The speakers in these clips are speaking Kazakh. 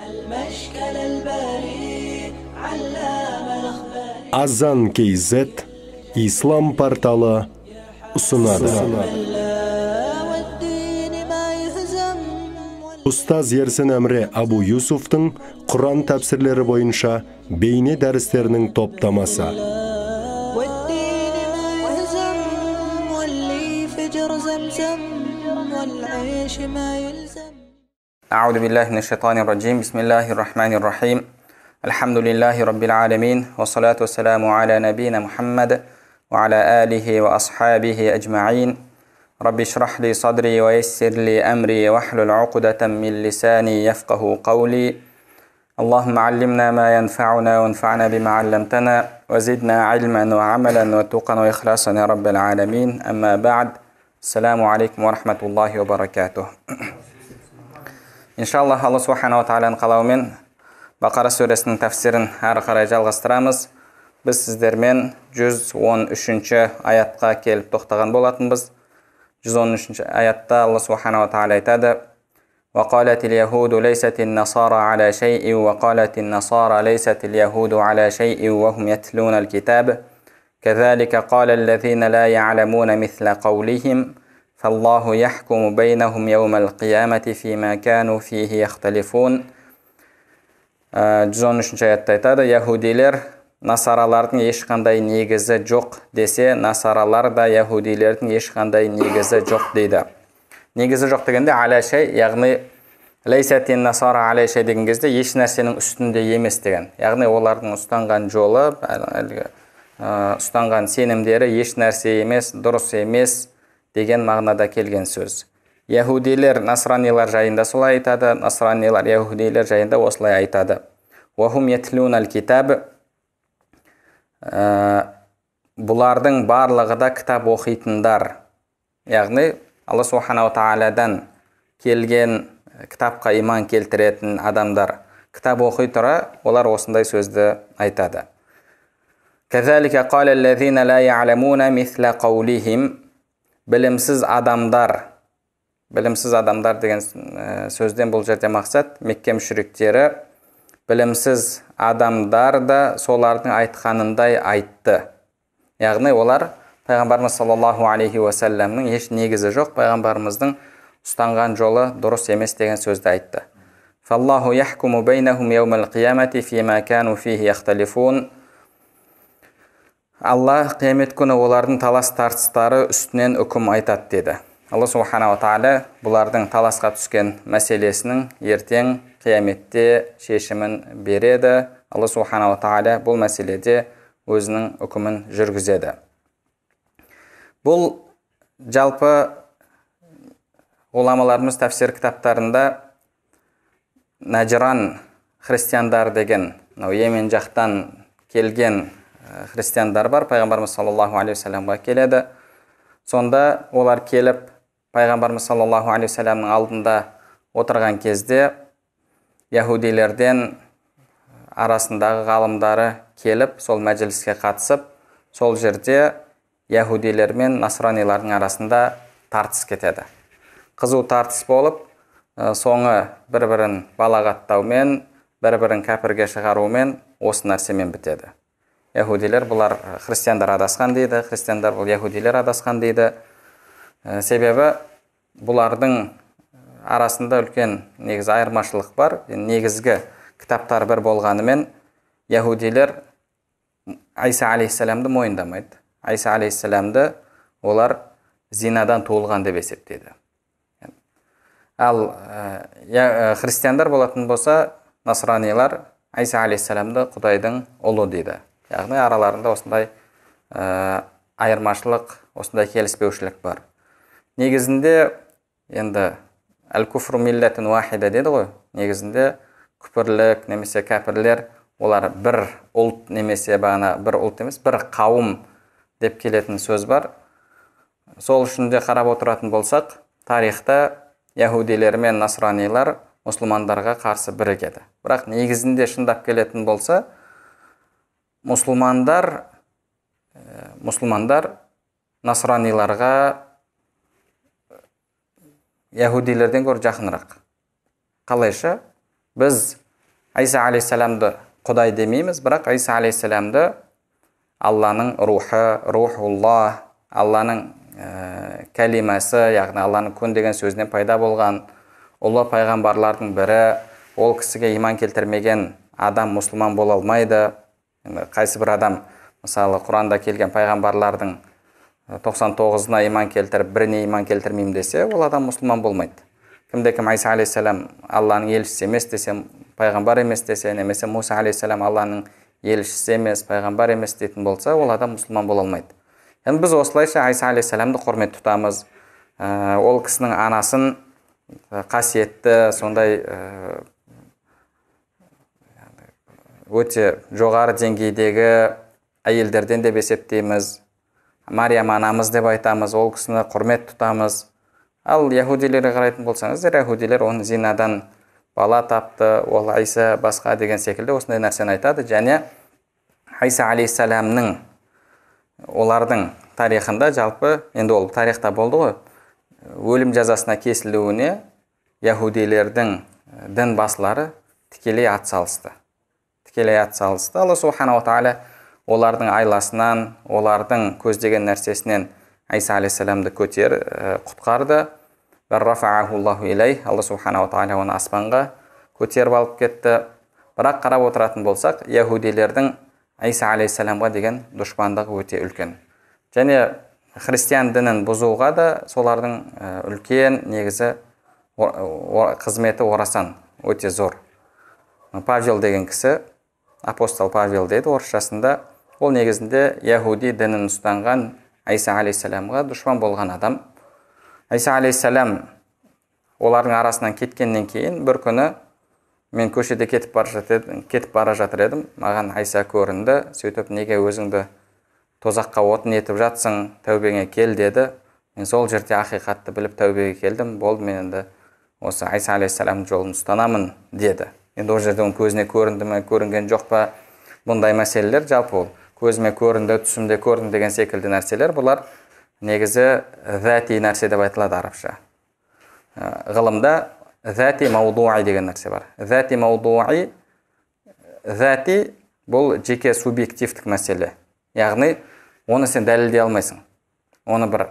المشكل البريء علام الأخبار. Azan KZ Ислам порталы ұсынады. Ұстаз Ерсін Әмре Абу Юсуфтың Құран тәпсірлері бойынша бейне дәрістерінің топтамасы. أعوذ بالله من الشيطان الرجيم بسم الله الرحمن الرحيم الحمد لله رب العالمين والصلاة والسلام على نبينا محمد وعلى آله وأصحابه أجمعين رب اشرح لي صدري ويسر لي أمري واحلل عقدة من لساني يفقه قولي اللهم علمنا ما ينفعنا وانفعنا بما علمتنا وزدنا علما وعملا وتقا وإخلاصا يا رب العالمين أما بعد السلام عليكم ورحمة الله وبركاته. Иншаллах, Алла Субханаху ва Тағаланың қалауымен Бақара сүресінің тәфсирін әрі қарай жалғастырамыз. Біз сіздермен 113-ші аятқа келіп тоқтаған болатынбыз. 113-ші аятта Алла Субханаху ва Тағала айтады: وَقَالَتِ الْيَهُودُ لَيْسَتِ النَّصَارَى عَلَى شَيْءٍ وَقَالَتِ النَّصَارَى لَيْسَتِ الْيَهُودُ عَلى شَيْءٍ وَهُمْ يَتْلُونَ الْكِتَابَ كَذَلِكَ قَالَ الَّذِينَ لَا يَعْلَمُونَ مِثْلَ قَوْلِهِمْ فالله يحكم بينهم يوم القيامة فيما كانوا فيه يختلفون. 113-ші аятта айтады: яһудилер насаралардың ешқандай негізі жоқ десе, насаралар да яһудилердің ешқандай негізі жоқ дейді. Негізі жоқ дегенде алашай, яғни лейсатин насара алашай деген кезде еш нәрсенің үстінде емес деген. Яғни олардың ұстанған жолы, ұстанған сенімдері еш нәрсе емес, дұрыс емес деген мағынада келген сөз. Яһудилер насранилар жайында солай айтады, насранилар яһудилер жайында осылай айтады. Вахум ятлунал китаб, бұлардың барлығы да кітап оқитындар. Яғни Алла Субханаху Тағаладан келген кітапқа иман келтіретін адамдар кітап оқи тұра, олар осындай сөзді айтады. Кәзалика қала аллазина ла я'ламуна мисла қаулихим. Білімсіз адамдар деген сөзден бұл жерде мақсат Мекке мүшриктері, білімсіз адамдар да солардың айтқанындай айтты. Яғни олар пайғамбарымыз саллаллаху алейхи уассаламның еш негізі жоқ, пайғамбарымыздың ұстанған жолы дұрыс емес деген сөзді айтты. Фаллаху яхкуму бейнахум яумал қиямати фима кану фихи яхталифун. Алла қиямет күні олардың талас тартыстары үстінен үкім айтады деді. Алла Субханаху ва Тағала бұлардың таласқа түскен мәселесінің ертең қияметте шешімін береді. Алла Субханаху ва Тағала бұл мәселеде өзінің үкімін жүргізеді. Бұл жалпы ғұламаларымыз тәфсир кітаптарында Наджран христиандар деген, Йемен жақтан келген христиандар бар, пайғамбарымыз саллаллаху алейхи вассаламға келеді. Сонда олар келіп пайғамбарымыз саллаллаху алейхи вассаламның алдында отырған кезде яһудилерден арасындағы ғалымдары келіп сол мәжіліске қатысып, сол жерде яһудилер мен насранилардың арасында тартыс кетеді. Қызу тартыс болып, соңы бір-бірін балағаттаумен, бір-бірін кәпірге шығарумен осы нәрсемен бітеді. Яһудилер бұлар христиандар адасқан дейді, христиандар бұл яһудилер адасқан дейді. Себебі бұлардың арасында үлкен негізі айырмашылық бар. Негізгі кітаптар бір болғанымен яһудилер Айса алейхиссаламды мойындамайды. Айса алейхиссаламды олар зинадан туылған деп есептейді. Ал христиандар болатын болса, насранилар Айса алейхиссаламды Құдайдың ұлы дейді. Яғни араларында осындай айырмашылық, осындай келіспеушілік бар. Негізінде енді әл-күфру милләтін уахида деді ғой. Негізінде күпірлік немесе кәпірлер олар бір ұлт немесе бір ұлт емес, бір қауым деп келетін сөз бар. Сол үшін де қарап отыратын болсақ, тарихта яһудилер мен насранилар мұсылмандарға қарсы бірігеді. Бірақ негізінде шындап келетін болса, мұсылмандар насраниларға яһудилерден гөрі жақынырақ. Қалайша? Біз Айса алейхиссаламды Құдай демейміз, бірақ Айса алейхиссаламды Алланың рухы, рухулла, Алланың кәлимасы, яғни Алланың күн деген сөзінен пайда болған ұлы пайғамбарлардың бірі. Ол кісіге иман келтірмеген адам мұсылман бола алмайды. Қайсы бір адам, мысалы, Құранда келген пайғамбарлардың 99-ына иман келтіріп, біріне иман келтірмеймін десе, ол адам мұсылман болмайды. Кімде-кім Айса алейхиссалам Алланың елшісі емес десе, пайғамбар емес десе, немесе Муса алейхиссалам Алланың елшісі емес, пайғамбар емес дейтін болса, ол адам мұсылман бола алмайды. Енді біз осылайша Айса алейхиссаламды құрмет тұтамыз. Ол кісінің анасын қасиетті, сондай өте жоғары деңгейдегі әйелдерден деп есептейміз. Мариям анамыз деп айтамыз, ол кісіні құрмет тұтамыз. Ал яһудилерге қарайтын болсаңыздар, яһудилер оны зинадан бала тапты, ол Айса басқа деген секілді осындай нәрсені айтады. Және Айса алейхиссаламның олардың тарихында, жалпы енді ол тарихта болды ғой, өлім жазасына кесілуіне яһудилердің дін басылары тікелей атсалысты. Алла субханаху тағала олардың айласынан, олардың көздеген нәрсесінен Айса алейхиссаламды құтқарды. Алла субханаху тағала оны аспанға көтеріп алып кетті. Бірақ қарап отыратын болсақ, яһудилердің Айса алейхиссаламға деген дұшпандығы өте үлкен. Және христиан дінін бұзуға да солардың үлкен негізі қызметі орасан өте зор. Павел деген кісі, апостол Павел дейді орысшасында, ол негізінде яһуди дінін ұстанған Айса алейхиссаламға дұшпан болған адам. Айса алейхиссалам олардың арасынан кеткеннен кейін бір күні мен көшеде кетіп бара жатыр едім. Маған Айса көрінді. Сөйтіп, неге өзіңді тозаққа отын етіп жатсың, тәубеңе кел деді. Мен сол жерде ақиқатты біліп тәубеге келдім. Болды, мен енді осы Айса алейхиссалам жолын ұстанамын деді. Енді ол жерде оның көзіне көрінді ме, көрінген жоқ па, бұндай мәселелер жалпы ол. Көзіме көрінді, түсімде көрінді деген секілді нәрселер, бұлар негізі зәти нәрсе деп айтылады арабша. Ғылымда зәти маудуи деген нәрсе бар. Зәти маудуи, зәти бұл жеке субъективтік мәселе. Яғни, оны сен дәлелдей алмайсың. Оны бір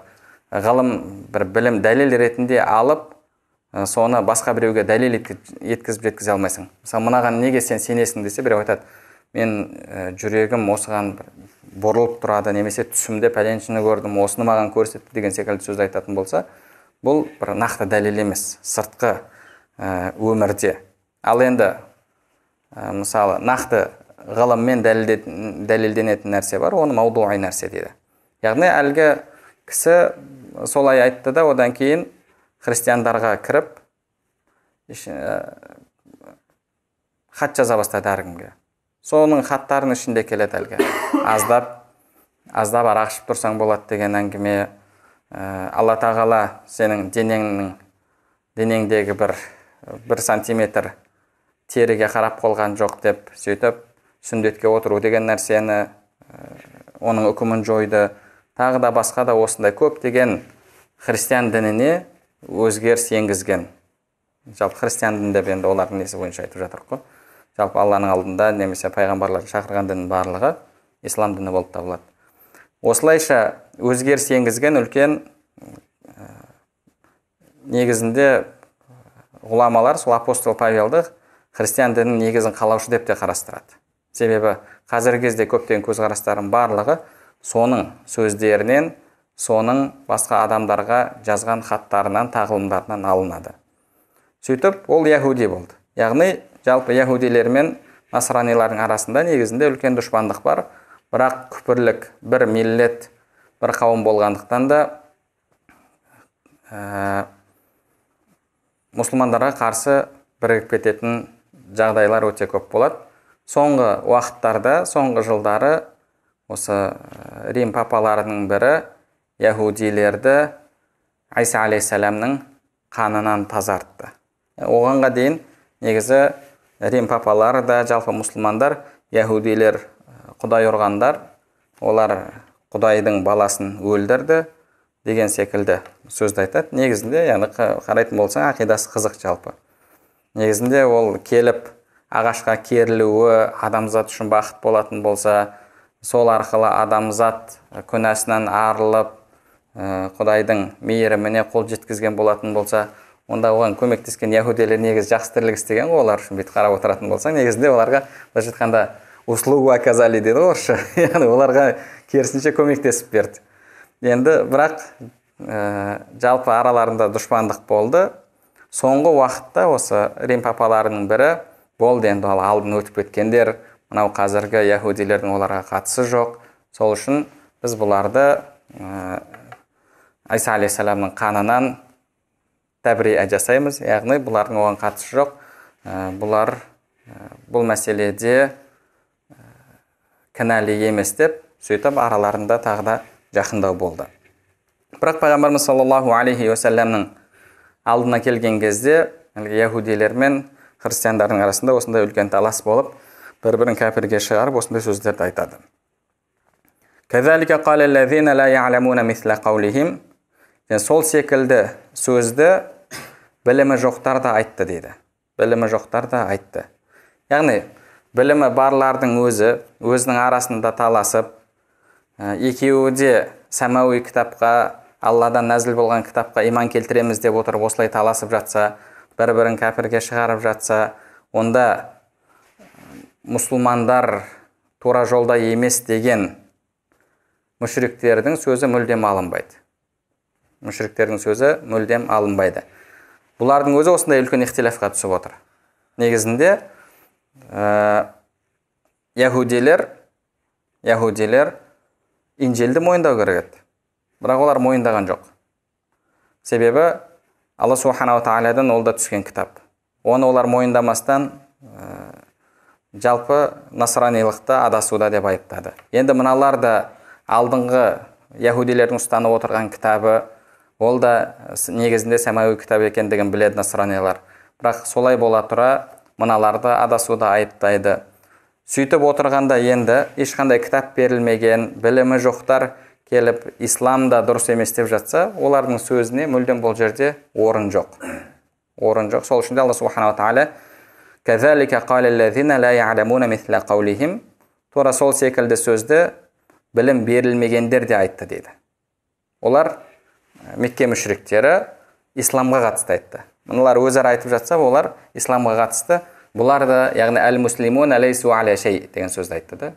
ғылым, бір білім дәлел ретінде алып, соны басқа біреуге дәлел еткізіп жеткізе алмайсың. Мысалы, мынаған неге сен сенесің десе, біреу айтады, мен жүрегім осыған бұрылып тұрады, немесе түсімде пәленшіні көрдім, осыны маған көрсетті деген секілді сөз айтатын болса, бұл бір нақты дәлел емес, сыртқы өмірде. Ал енді, мысалы, нақты ғылыммен дәлелденетін нәрсе бар, оны маудуи нәрсе дейді. Яғни, әлгі кісі солай айтты да, одан кейін христиандарға кіріп, хат жаза бастады әркімге. Соның хаттарының ішінде келеді әлгі. Аздап арақ ішіп тұрсаң болады деген әңгіме. Алла тағала сенің денеңдегі бір сантиметр теріге қарап қолған жоқ деп, сөйтіп сүндетке отыру деген нәрсені, оның үкімін жойды. Тағы да басқа да осындай көп деген христиан дініне өзгеріс енгізген. Жалпы христиан дінінде енді олардың несі бойынша айтып жатыр қой. Жалпы Алланың алдында немесе пайғамбарлар шақырған діннің барлығы ислам діні болып табылады. Осылайша өзгеріс енгізген үлкен негізінде ғұламалар сол апостол Павелді христиан дінінің негізін қалаушы деп те қарастырады. Себебі қазіргі кезде көптеген көзқарастардың барлығы соның сөздерінен, соның басқа адамдарға жазған хаттарынан, тағылымдарынан алынады. Сөйтіп, ол яһуди болды. Яғни, жалпы яһудилер мен насранилардың арасында негізінде үлкен дұшпандық бар, бірақ күпірлік бір миллет, бір қауым болғандықтан да мұсылмандарға қарсы бірігіп кететін жағдайлар өте көп болады. Соңғы уақыттарда, соңғы жылдары осы Рим папаларының бірі яһудилерді Айса алейхиссаламның қанынан тазартты. Оғанға дейін негізі Рим папалары да, жалпы мұсылмандар, яһудилер құдай ұрғандар, олар құдайдың баласын өлдірді деген секілді сөзді айтады. Негізінде, яғни қарайтын болсаң, ақидасы қызық жалпы. Негізінде ол келіп ағашқа керілуі адамзат үшін бақыт болатын болса, сол арқылы адамзат күнәсінен арылып, Құдайдың мейіріміне қол жеткізген болатын болса, онда оған көмектескен яһудилер негізі жақсы тірлік істеген ғой. Олар үшін бүйтіп қарап отыратын болсаң, негізінде оларға былайша айтқанда услугу оказали дейді ғой орысша. Яғни оларға керісінше көмектесіп берді. Енді бірақ жалпы араларында дұшпандық болды. Соңғы уақытта осы Рим папаларының бірі болды, енді ол алдын өтіп кеткендер, мынау қазіргі яһудилердің оларға қатысы жоқ. Сол үшін біз бұларды Айса алейхиссаламның қанынан тәбрия жасаймыз, яғни бұлардың оған қатысы жоқ. Бұлар бұл мәселеде кінәлі емес деп, сөйтіп араларында тағы да жақындау болды. Бірақ пайғамбарымыз саллаллаху алейхи уассаламның алдына келген кезде яһудилер мен христиандардың арасында осындай үлкен талас болып, бір-бірін кәпірге шығарып осындай сөздерді айтады. Кәзалика қалаллазина ла я'ламуна мисла қаулихим. Сол секілді сөзді білімі жоқтар да айтты дейді. Білімі жоқтар да айтты. Яғни білімі барлардың өзінің арасында таласып, екеуі де сәмауи кітапқа, Алладан нәзіл болған кітапқа иман келтіреміз деп отырып осылай таласып жатса, бір-бірін кәпірге шығарып жатса, онда мұсылмандар тура жолда емес деген мүшриктердің сөзі мүлдем алынбайды. Мүшриктердің сөзі мүлдем алынбайды. Бұлардың өзі осындай үлкен ихтилафқа түсіп отыр. Негізінде яһудилер Инжилді мойындау керек еді. Бірақ олар мойындаған жоқ. Себебі Алла субханаху тағаладан ол да түскен кітап. Оны олар мойындамастан жалпы насранилықты адасуда деп айыптады. Енді мыналар да алдыңғы яһудилердің ұстанып отырған кітабы, ол да негізінде сәмауи кітап екендігін біледі насранилар. Бірақ солай бола тұра мыналарды адасуда айыптайды. Сөйтіп отырғанда енді ешқандай кітап берілмеген, білімі жоқтар келіп исламда дұрыс емес деп жатса, олардың сөзіне мүлдем бұл жерде орын жоқ. Орын жоқ. Сол үшін де Алла субханаху тағала «Кәзалика қалаллазина ла я'ламуна мисла қаулихим». Тура сол секілді сөзді білім берілмегендер де айтты дейді. Олар Мекке мүшриктері исламға қатысты айтты. Мыналар өзара айтып жатса, олар исламға қатысты. Бұлар да, яғни әл-муслимун алейсу аля шей деген сөзді айтты да.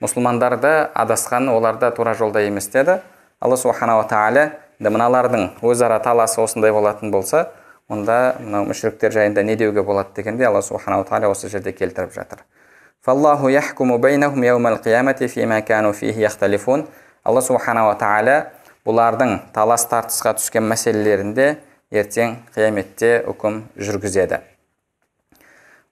Мұсылмандар да адасқан, олар да тура жолда емес деді. Алла субханаху тағала мыналардың өзара таласы осындай болатын болса, онда мынау мүшриктер жайында не деуге болады дегенде Алла субханаху тағала осы жерде келтіріп жатыр. Фаллаху яхкуму байнахум яумал қиямати фима кану фихи яхталифун. Алла субханаху тағала бұлардың талас тартысқа түскен мәселелерінде ертең қияметте үкім жүргізеді.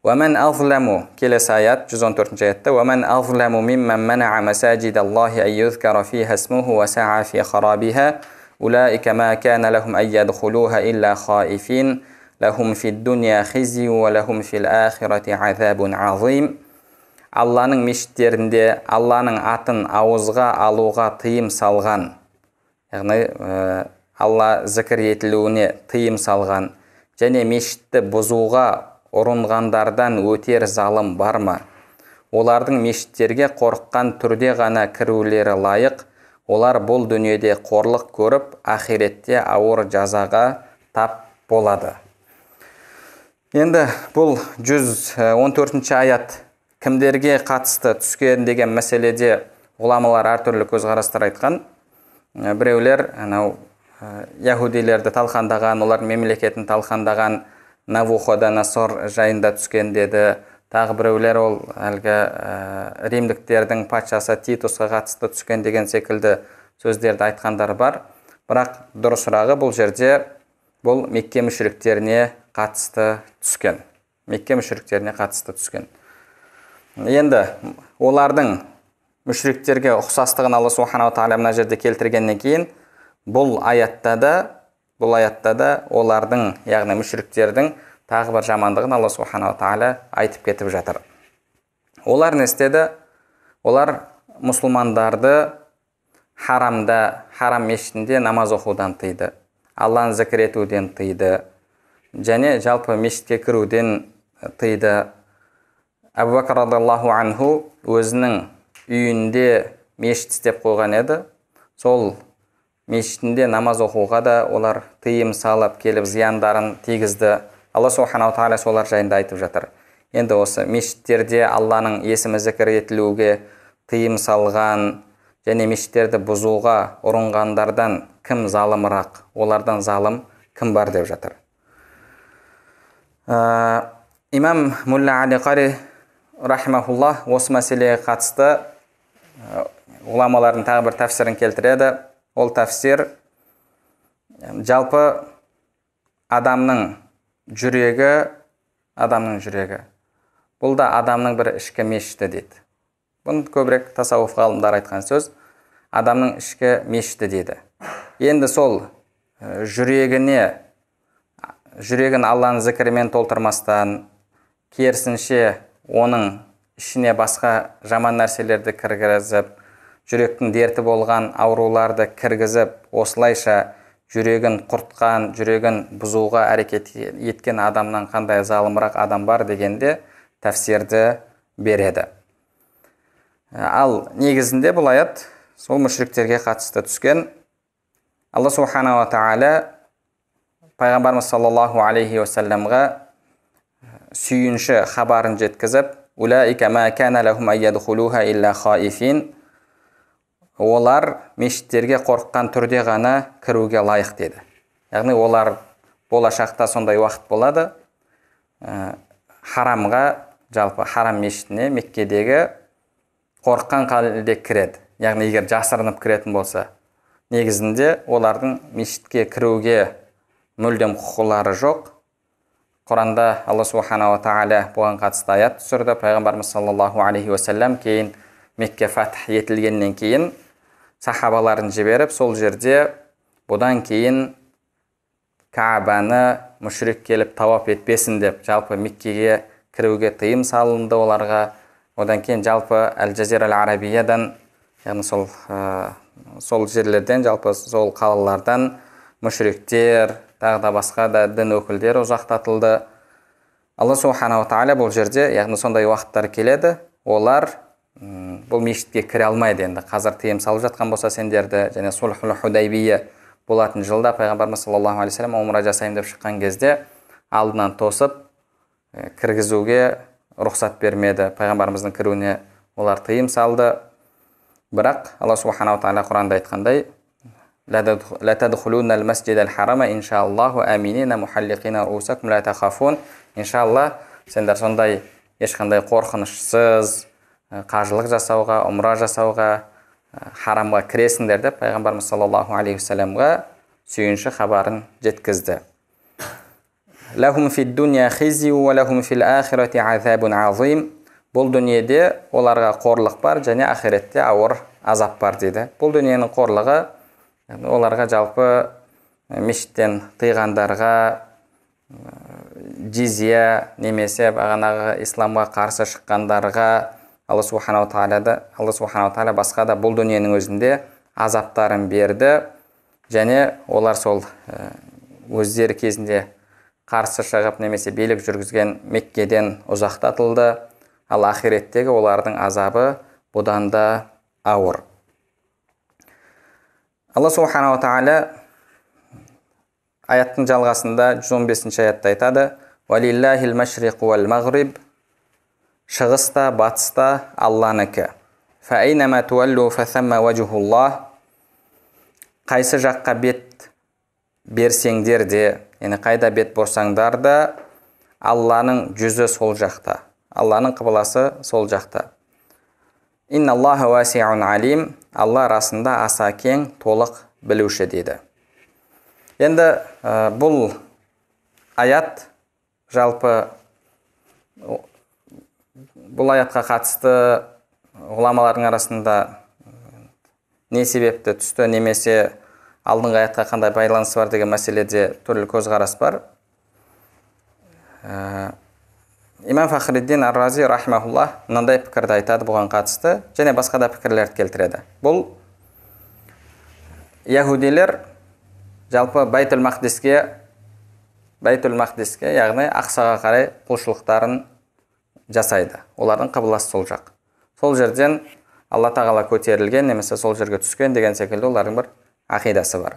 وَمَنْ أَظْلَمُ келесі аят 114 аятта وَمَنْ أَظْلَمُ مِمَّنْ مَنَعَ مَسَاجِدَ اللَّهِ أَنْ يُذْكَرَ فِيهَا اسْمُهُ وَسَعَى فِي خَرَابِهَا أُولَئِكَ مَا كَانَ لَهُمْ أَنْ يَدْخُلُوهَا إِلَّا خَائِفِينَ لَهُمْ فِي الدُّنْيَا خِزْيٌ وَلَهُمْ فِي الْآخِرَةِ عَذَابٌ عَظِيمٌ. Алланың мешіттерінде Алланың атын ауызға алуға тыйым салған, яғни Алла зікір етілуіне тыйым салған, және мешітті бұзуға ұрынғандардан өтер залым бар ма? Олардың мешіттерге қорыққан түрде ғана кірулері лайық. Олар бұл дүниеде қорлық көріп, ахиретте ауыр жазаға тап болады. Енді бұл 114 аят кімдерге қатысты түскен деген мәселеде ғұламалар әртүрлі көзқарастар айтқан. Біреулер яһудилерді талқандаған, олар мемлекетін талқандаған, Навуходоносор жайында түскен деді. Тағы біреулер ол әлгі римдіктердің патшасы Титусқа қатысты түскен деген секілді сөздерді айтқандар бар. Бірақ дұрысырағы бұл жерде бұл Мекке мүшриктеріне қатысты түскен. Мекке мүшриктеріне қатысты түскен. Енді олардың мүшриктерге ұқсастығын Алла субханаху тағала мына жерде келтіргеннен кейін бұл аятта да олардың, яғни мүшриктердің тағы бір жамандығын Алла субханаху тағала айтып кетіп жатыр. Олар не істеді? Олар мұсылмандарды харам мешітінде намаз оқудан тыйды, Алланы зікір етуден тыйды, және жалпы мешітке кіруден тыйды. Абу Бакр радиаллаху анху өзінің үйінде мешіт істеп қойған еді. Сол мешітінде намаз оқуға да олар тыйым салып келіп зияндарын тигізді. Алла субханаху тағала солар жайында айтып жатыр. Енді осы мешіттерде Алланың есімі зікір етілуге тыйым салған және мешіттерді бұзуға ұрынғандардан кім залымырақ, олардан залым кім бар деп жатыр. Имам Мулла Али Қари рахимахуллах осы мәселеге қатысты ғұламалардың тағы бір тәфсірін келтіреді. Ол тәфсір жалпы адамның жүрегі, бұл да адамның бір ішкі мешіті дейді. Бұны көбірек тасауф ғалымдар айтқан сөз, адамның ішкі мешіті дейді. Енді сол жүрегін Алланың зікірімен толтырмастан, керісінше оның ішіне басқа жаман нәрселерді кіргізіп, жүректің дерті болған ауруларды кіргізіп, осылайша жүрегін құртқан, жүрегін бұзуға әрекет еткен адамнан қандай залымырақ адам бар дегенде тәфсирді береді. Ал негізінде бұл аят сол мүшриктерге қатысты түскен. Алла субханаху ва тағала пайғамбарымыз саллаллаху алейхи уассаламға сүйінші хабарын жеткізіп, улаика ма кана лахум айядхулуха илля хаифин, олар мешіттерге қорыққан түрде ғана кіруге лайық деді. Яғни олар болашақта сондай уақыт болады, харамға, жалпы харам мешітіне, Меккедегі қорыққан халде кіреді. Яғни егер жасырынып кіретін болса, негізінде олардың мешітке кіруге мүлдем құқылары жоқ. Құранда Алла субханаху ва тағала бұған қатысты аят түсірді. Пайғамбарымыз саллаллаху алейхи уассалам кейін Мекке фатх етілгеннен кейін сахабаларын жіберіп, сол жерде бұдан кейін Каабаны мүшрик келіп тауап етпесін деп, жалпы Меккеге кіруге тыйым салынды оларға. Одан кейін жалпы Әл-Жазира Әл-Арабиядан, яғни сол жерлерден, жалпы сол қалалардан мүшриктер, тағы да басқа да дін өкілдері ұзақтатылды. Алла субханаху ва тағала бұл жерде, яғни сондай уақыттар келеді, олар бұл мешітке кіре алмайды. Енді қазір тыйым салып жатқан болса сендерді, және Сулхул Худайбия болатын жылда пайғамбарымыз саллаллаху алейхи вассалам умра жасаймын деп шыққан кезде алдынан тосып кіргізуге рұқсат бермеді. Пайғамбарымыздың кіруіне олар тыйым салды. Бірақ Алла субханаху ва тағала Құранда айтқандай: لا تدخلون المسجد الحرام إن شاء الله آمنين محلقين رؤوسكم لا تخافون. Иншалла, сендер сондай ешқандай қорқынышсыз қажылық жасауға, умра жасауға, харамға кіресіңдер деп пайғамбарымыз саллаллаху алейхи вассаламға сүйінші хабарын жеткізді. Лахум фид дуния хизю ва лахум фил ахирати азабун азим. Бұл дүниеде оларға қорлық бар, және ахиретте ауыр азап бар дейді. Бұл дүниенің қорлығы оларға жалпы мешіттен тыйғандарға, жизия немесе бағанағы исламға қарсы шыққандарға Алла субханаху тағала басқа да бұл дүниенің өзінде азаптарын берді, және олар сол өздері кезінде қарсы шығып немесе билік жүргізген Меккеден ұзақтатылды. Ал ахиреттегі олардың азабы бұдан да ауыр. Алла субханаху тағала аяттың жалғасында 115-ші аятта айтады: «Валиллахил машриқу вал магриб». Шығыста, батыста Алланыкі. «Фаайнама туаллу фасамма вajhullah». Қайсы жаққа бет берсеңдер де, яғни қайда бет бұрсаңдар да, Алланың жүзі сол жақта. Алланың қыбыласы сол жақта. «Инналлаха васиун алим». Алла расында аса кең, толық білуші дейді. Енді бұл аят жалпы бұл аятқа қатысты ғұламалардың арасында не себепті түсті, немесе алдыңғы аятқа қандай байланысы бар деген мәселеде түрлі көзқарас бар. Имам Фахриддин Ар-Рази рахимахуллах мынандай пікірді айтады бұған қатысты, және басқа да пікірлерді келтіреді. Бұл яһудилер жалпы Байтул Мақдиске, яғни Ақсаға қарай құлшылықтарын жасайды. Олардың қыбласы сол жақ. Сол жерден Алла тағала көтерілген немесе сол жерге түскен деген секілді олардың бір ақидасы бар.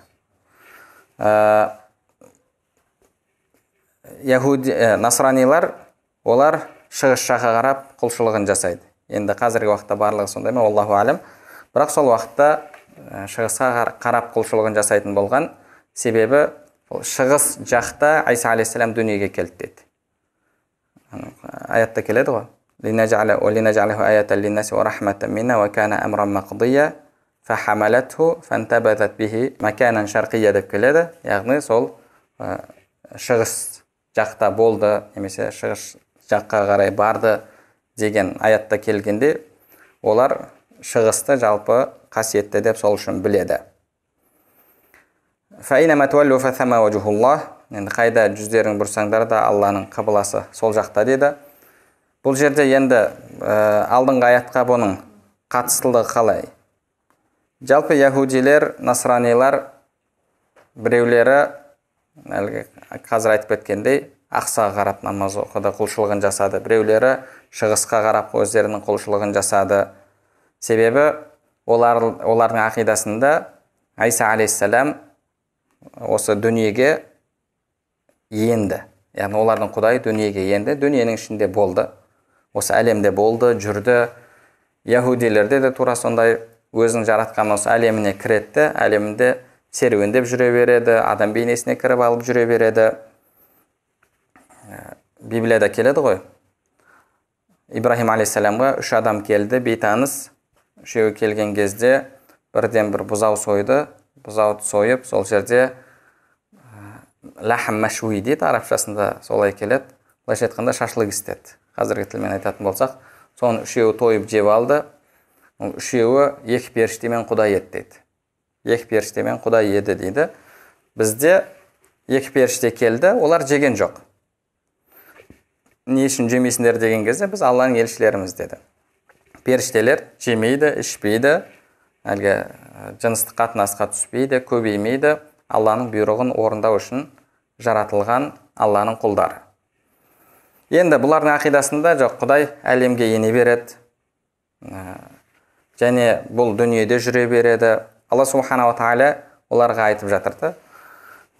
Насранилар олар шығыс жаққа қарап құлшылығын жасайды. Енді қазіргі уақытта барлығы сондай ма, Аллаху әлем. Бірақ сол уақытта шығысқа қарап құлшылығын жасайтын болған себебі шығыс жақта Айса алейхиссалам дүниеге келді дейді. Аятта келеді ғой. لِنَجْعَلَهُ آيَةً لِلنَّاسِ وَرَحْمَةً مِنَّا وَكَانَ أَمْرًا مَقْضِيًّا فَحَمَلَتْهُ فَانْتَبَذَتْ بِهِ مَكَانًا شَرْقِيًّا деп келеді. Яғни сол шығыс жақта болды немесе шығыс жаққа қарай барды деген аятта келгенде олар шығысты жалпы қасиетті деп сол үшін біледі. فَإِنَّمَا تُوَلُّوا فَثَمَّ وَجْهُ اللَّهِ. Енді қайда жүздерің бұрсаңдар да Алланың қыбласы сол жақта деді. Бұл жерде енді алдыңғы аятқа бұның қатыстылығы қалай? Жалпы яһудилер, насранилар біреулері қазір айтып кеткендей ақсаға қарап намаз оқыды, құлшылығын жасады. Біреулері шығысқа қарап өздерінің құлшылығын жасады. Себебі олардың ақидасында Айса алейхиссалам осы дүниеге енді. Яғни олардың Құдай дүниеге енді, дүниенің ішінде болды. Осы әлемде болды, жүрді. Яһудилерде де тура сондай өзінің жаратқан осы әлеміне кіретті, әлемінде серуендеп жүре береді, адам бейнесіне кіріп алып жүре береді. Библияда келеді ғой. Ибрахим алейхиссаламға 3 адам келді, бейтаныс. Үшеуі келген кезде бірден бір бұзау сойды, бұзауды сойып, сол жерде лахм машуи дейді, арабшасында солай келеді. Былайша айтқанда шашлык істеді. Қазіргі тілмен айтатын болсақ, соны үшеуі тойып жеп алды. Үшеуі екі періштемен Құдай еді дейді. Екі періштемен Құдай еді дейді. Бізде екі періште келді, олар жеген жоқ. Не үшін жемейсіңдер деген кезде біз Алланың елшілеріміз деді. Періштелер жемейді, ішпейді, әлгі жыныстық қатынасқа түспейді, көбеймейді. Алланың бұйрығын орындау үшін жаратылған Алланың құлдары. Енді бұлардың ақидасында жоқ, Құдай әлемге ене береді, және бұл дүниеде жүре береді. Алла субханала тағала оларға айтып жатырды.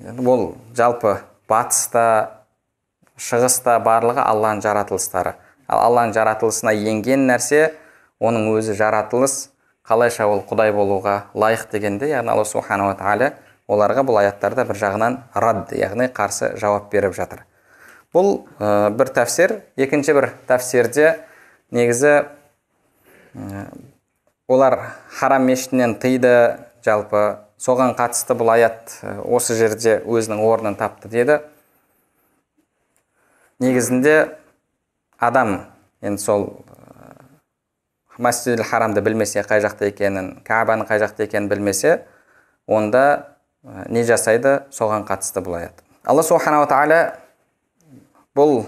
Бұл жалпы батыста, шығыста барлығы Алланың жаратылыстары. Ал Алланың жаратылысына енген нәрсе, оның өзі жаратылыс, қалайша ол Құдай болуға лайық дегенде, яғни Алла субханала тағала оларға бұл аяттарда бір жағынан рад, яғни қарсы жауап беріп жатыр. Бұл бір тәфсир. Екінші бір тәфсирде негізі олар харам мешітінен тыйды, жалпы соған қатысты бұл аят осы жерде өзінің орнын тапты деді. Негізінде адам енді сол Масжидил Харамды білмесе, қай жақта екенін, Каабаның қай жақта екенін білмесе, онда не жасайды, соған қатысты бұл аят. Алла субханала тағала бұл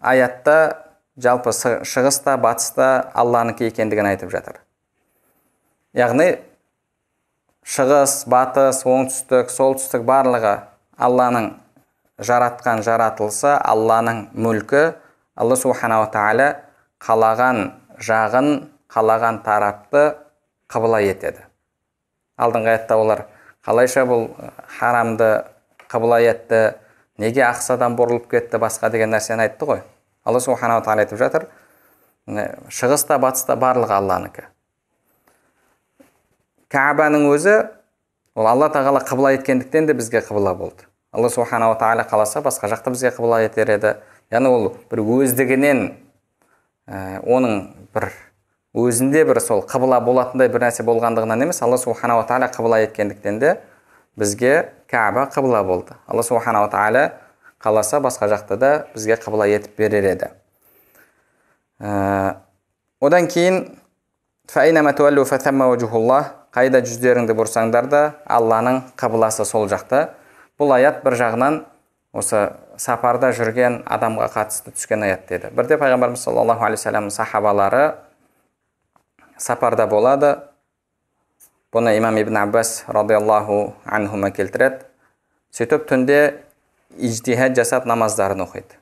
аятта жалпы шығыста, батыста Алланыкі екендігін айтып жатыр. Яғни шығыс, батыс, оңтүстік, солтүстік барлығы Алланың жаратқан жаратылысы, Алланың мүлкі. Алла субханала тағала қалаған жағын, қалаған тарапты қыбла етеді. Алдыңғы аятта олар қалайша бұл харамды қыбла етті, неге ақсадан бұрылып кетті, басқа деген нәрсені айтты ғой. Алла субханала тағала айтып жатыр, шығыста, батыста барлығы Алланыкі. Каабаның өзі, ол Алла тағала қыбла еткендіктен де бізге қыбла болды. Алла субханала тағала қаласа басқа жақта бізге қыбла етер еді. Яғни ол бір өздігінен, оның бір өзінде бір сол қыбла болатындай бір нәрсе болғандығынан емес, Алла субханала тағала қыбла еткендіктен де бізге Кааба қыбла болды. Алла субханала тағала қаласа басқа жақта да бізге қыбла етіп берер еді. Одан кейін فَأَيْنَمَا تُوَلُّوا فَثَمَّ وَجْهُ اللَّهِ. Қайда жүздеріңді бұрсаңдар да Алланың қыбласы сол жақта. Бұл аят бір жағынан осы сапарда жүрген адамға қатысты түскен аят деді. Бірде пайғамбарымыз саллаллаху алейхи вассалам сахабалары сапарда болады. Бұны имам Ибн Аббас радиаллаху анхума келтіреді. Сөйтіп түнде иджтихад жасап намаздарын оқиды.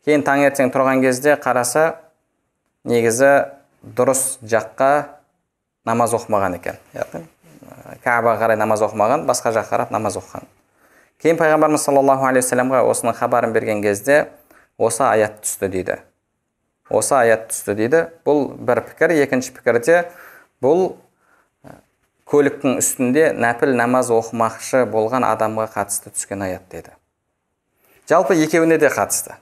Кейін таңертең тұрған кезде қараса, негізі дұрыс жаққа намаз оқымаған екен. Каабаға қарай намаз оқымаған, басқа жаққа қарап намаз оқыған. Кейін пайғамбарымыз саллаллаху алейхи вассаламға осының хабарын берген кезде осы аят түсті дейді. Осы аят түсті дейді. Бұл бір пікір. Екінші пікірде бұл көліктің үстінде нәпіл намаз оқымақшы болған адамға қатысты түскен аят деді. Жалпы екеуіне де қатысты.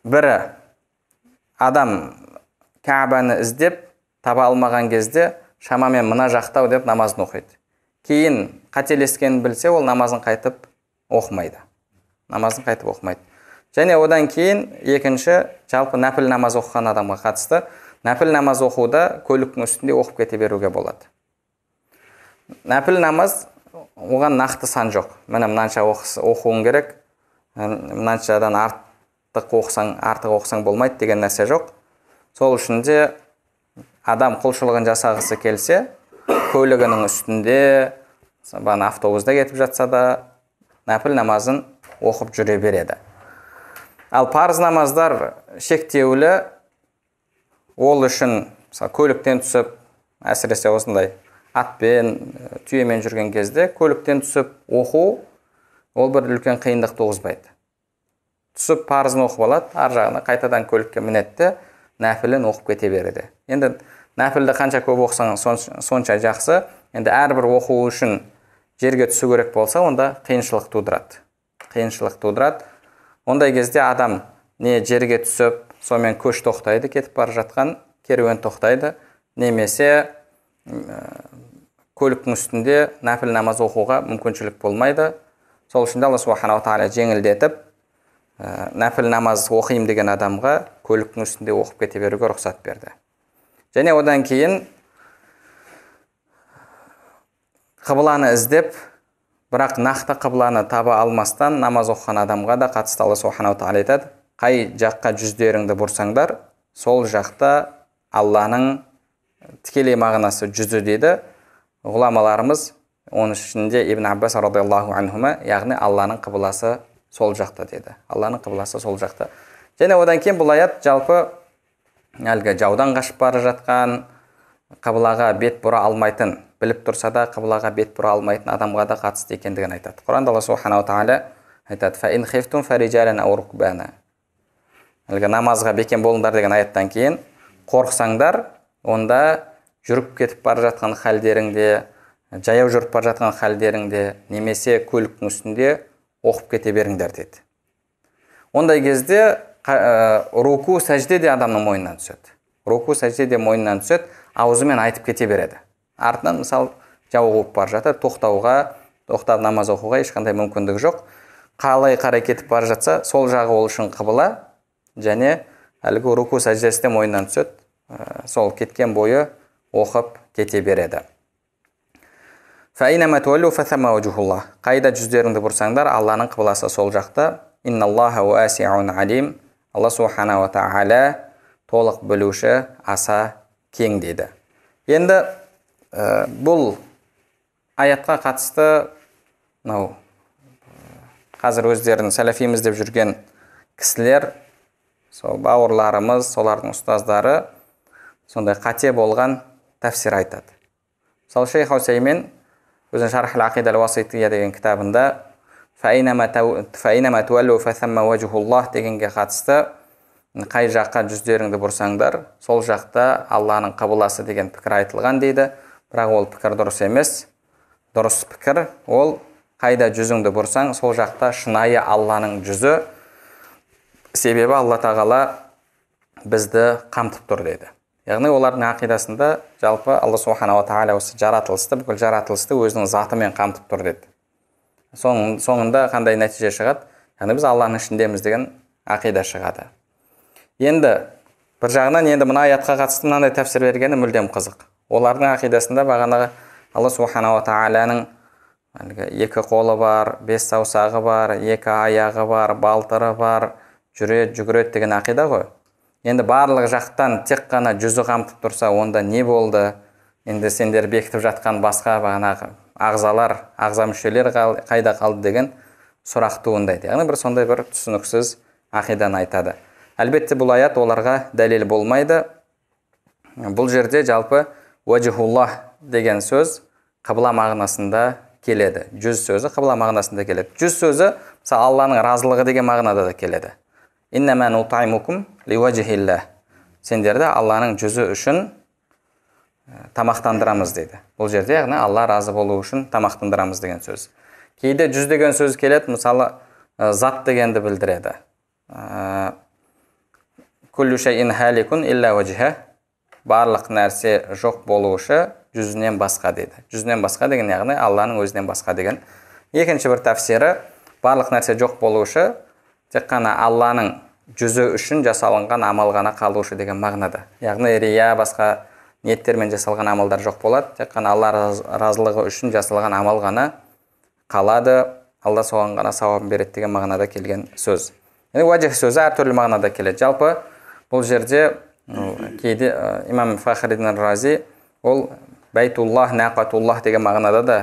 Бірі адам Каабаны іздеп таба алмаған кезде шамамен мына жақтау деп намазын оқиды. Кейін қателескенін білсе, ол намазын қайтып оқымайды. Және одан кейін екінші жалпы нәпіл намаз оқыған адамға қатысты. Нәпіл намаз оқуда көліктің үстінде оқып кете беруге болады. Нәпіл намаз оған нақты сан жоқ. Міне мынанша оқуың керек, мынаншадан артық оқысаң болмайды деген нәрсе жоқ. Сол үшін де адам құлшылығын жасағысы келсе, көлігінің үстінде, автобуста кетіп жатса да, нәпіл намазын оқып жүре береді. Ал парыз намаздар шектеулі, ол үшін көліктен түсіп, әсіресе осындай атпен, түйемен жүрген кезде көліктен түсіп оқу, ол бір үлкен қиындық туғызбайды. Түсіп парызын оқып алады, ар жағына қайтадан көлікке мінетті, нәпілін оқып кете береді. Енді нәпілді қанша көп оқысаң сонша жақсы. Енді әрбір оқу үшін жерге түсу керек болса, онда қиыншылық тудырады. Ондай кезде адам не жерге түсіп, сонымен көш тоқтайды, кетіп бара жатқан керуен тоқтайды, немесе көліктің үстінде нәпіл намаз оқуға мүмкіншілік болмайды. Сол үшін Алла субханаху тағала жеңілдетіп, нәпіл намаз оқимын деген адамға көліктің үстінде оқып кете беруге рұқсат берді. Және одан кейін қыбланы іздеп, бірақ нақты қыбланы таба алмастан намаз оқыған адамға да қатысты Алла субханаху тағала айтады: қай жаққа жүздеріңді бұрсаңдар, сол жақта Алланың тікелей мағынасы жүзі дейді. Ғұламаларымыз оның ішінде Ибн Аббас радиаллаху анхума, яғни Алланың қыбласы сол жақта деді. Және одан кейін бұл аят жалпы әлгі жаудан қашып бара жатқан, қыблаға бет бұра алмайтын, біліп тұрса да қыблаға бет бұра алмайтын адамға да қатысты екендігін айтады. Құранда Алла субханаху тағала айтады: «Фа ин хифтум фарижалан ау рукбана». Әлгі намазға бекем болыңдар деген аяттан кейін қорықсаңдар, онда жүріп кетіп бара жатқан халдеріңде, жаяу жүріп бара жатқан халдеріңде, немесе көліктің үстінде оқып кете беріңдер деді. Ондай кезде руку сәжде де адамның мойнынан түседі. Аузымен айтып кете береді. Артынан мысалы жау қуып бара жатыр, тоқтап намаз оқуға ешқандай мүмкіндік жоқ. Қалай қарай кетіп бара жатса, сол жағы ол үшін қыбла, және әлгі руку сәждесі де мойнынан түседі. Сол кеткен бойы оқып кете береді. Фаинама туаллу фасамма важхуллах. Қайда жүздеріңді бұрсаңдар, Алланың қыбласы сол жақта. Инналлаха уасиун алим. Алла субханаху тағала толық білуші, аса кең дейді. Енді бұл аятқа қатысты қазір өздерін сәләфиміз деп жүрген кісілер, сол бауырларымыз, солардың ұстаздары сондай қате болған тәфсир айтады. Сол Шейх Усаймин өзінің Шарх ал-Ақида ал-Уасития деген кітабында «Фаинама туаллу фасамма важхуллах» дегенге қатысты, қай жаққа жүздеріңді бұрсаңдар, сол жақта Алланың қыбласы деген пікір айтылған дейді. Бірақ ол пікір дұрыс емес. Дұрыс пікір ол қайда жүзіңді бұрсаң, сол жақта шынайы Алланың жүзі. Себебі Алла тағала бізді қамтып тұр дейді. Яғни олардың ақидасында жалпы Алла субханаху тағала осы бүкіл жаратылысты өзінің затымен қамтып тұр деді. Соңында қандай нәтиже шығады? Яғни біз Алланың ішіндеміз деген ақида шығады. Енді бір жағынан мына аятқа қатысты мынандай тәфсір бергені мүлдем қызық. Олардың ақидасында бағанағы Алла субханаху тағаланың екі қолы бар, 5 саусағы бар, 2 аяғы бар, балтыры бар, жүгіреді деген ақида ғой. Енді барлық жақтан тек қана жүзі қамтып тұрса, онда не болды? Енді сендер бекітіп жатқан басқа бағанағы ағза мүшелер қайда қалды деген сұрақ туындайды. Яғни сондай бір түсініксіз ақиданы айтады. Әлбетте бұл аят оларға дәлел болмайды. Бұл жерде жалпы уәжихуллах деген сөз қыбла мағынасында келеді. Жүз сөзі қыбла мағынасында келеді. Жүз сөзі мысалы Алланың разылығы деген мағынада да келеді. Иннама нутаймукум ливажихиллах. Сендерді Алланың жүзі үшін тамақтандырамыз дейді. Бұл жерде яғни Алла разы болу үшін тамақтандырамыз деген сөз. Кейде жүз деген сөз келеді, мысалы зат дегенді білдіреді. Күллу шайин халикун илля вajha. Барлық нәрсе жоқ болушы жүзінен басқа дейді. Жүзінен басқа деген яғни Алланың өзінен басқа деген. Екінші бір тәфсирі, барлық нәрсе жоқ болушы тек қана Алланың жүзі үшін жасалынған амал ғана қалушы деген мағынада. Яғни рия басқа ниеттермен жасалған амалдар жоқ болады, тек қана Алла разылығы үшін жасалған амал ғана қалады, Алла соған ғана сауабын береді деген мағынада келген сөз. Уәжих сөзі әртүрлі мағынада келеді. Жалпы бұл жерде кейде имам Фахриддин Рази ол байтуллах, нақатуллах деген мағынада да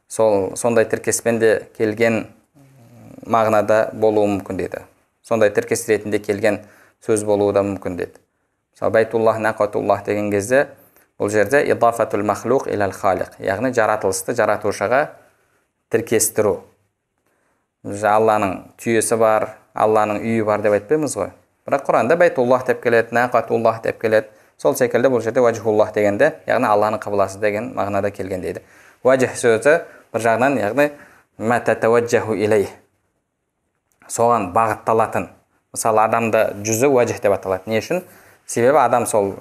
сондай тіркеспен де келген мағынада болуы мүмкін дейді. Сондай тіркес ретінде келген сөз болуы да мүмкін дейді. Мысалы байтуллах, нақатуллах деген кезде бұл жерде идафатул махлуқ илал халиқ, яғни жаратылысты жаратушыға тіркестіру. Алланың түйесі бар, Алланың үйі бар деп айтпаймыз ғой. Бірақ Құранда байтуллах деп келеді, нақатуллах деп келеді. Сол секілді бұл жерде уәжихуллах дегенде, яғни Алланың қыбласы деген мағынада келген дейді. Уәжих сөзі бір жағынан, яғни ма татаваджаху илейх, соған бағытталатын. Мысалы адамда жүзі уәжих деп аталады. Не үшін? Себебі адам сол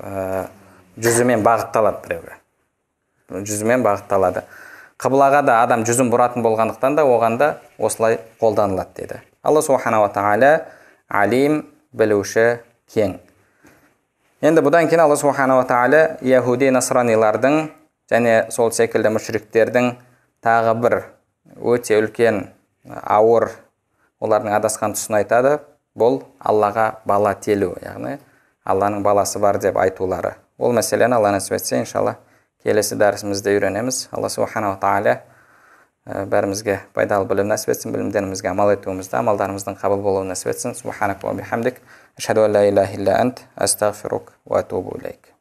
жүзімен бағытталады біреуге. Жүзімен бағытталады. Қыблаға да адам жүзін бұратын болғандықтан да оған да осылай қолданылады дейді. Алла субханала тағала алим, білуші, кең. Енді бұдан кейін Алла субханала тағала яһуди насранилардың және сол секілді мүшриктердің тағы бір өте үлкен ауыр олардың адасқан тұсын айтады. Бұл Аллаға бала телу, яғни Алланың баласы бар деп айтулары. Ол мәселені Алла нәсіп етсе, иншалла, келесі дәрісімізде үйренеміз. Алла субханала тағала бәрімізге пайдалы білім нәсіп етсін, білімдерімізге амал етуімізді, амалдарымыздың қабыл болуын нәсіп етсін. Субханак ва бихамдик, ашхаду ан ла илаха илля ант, астағфирук ва атубу илейк.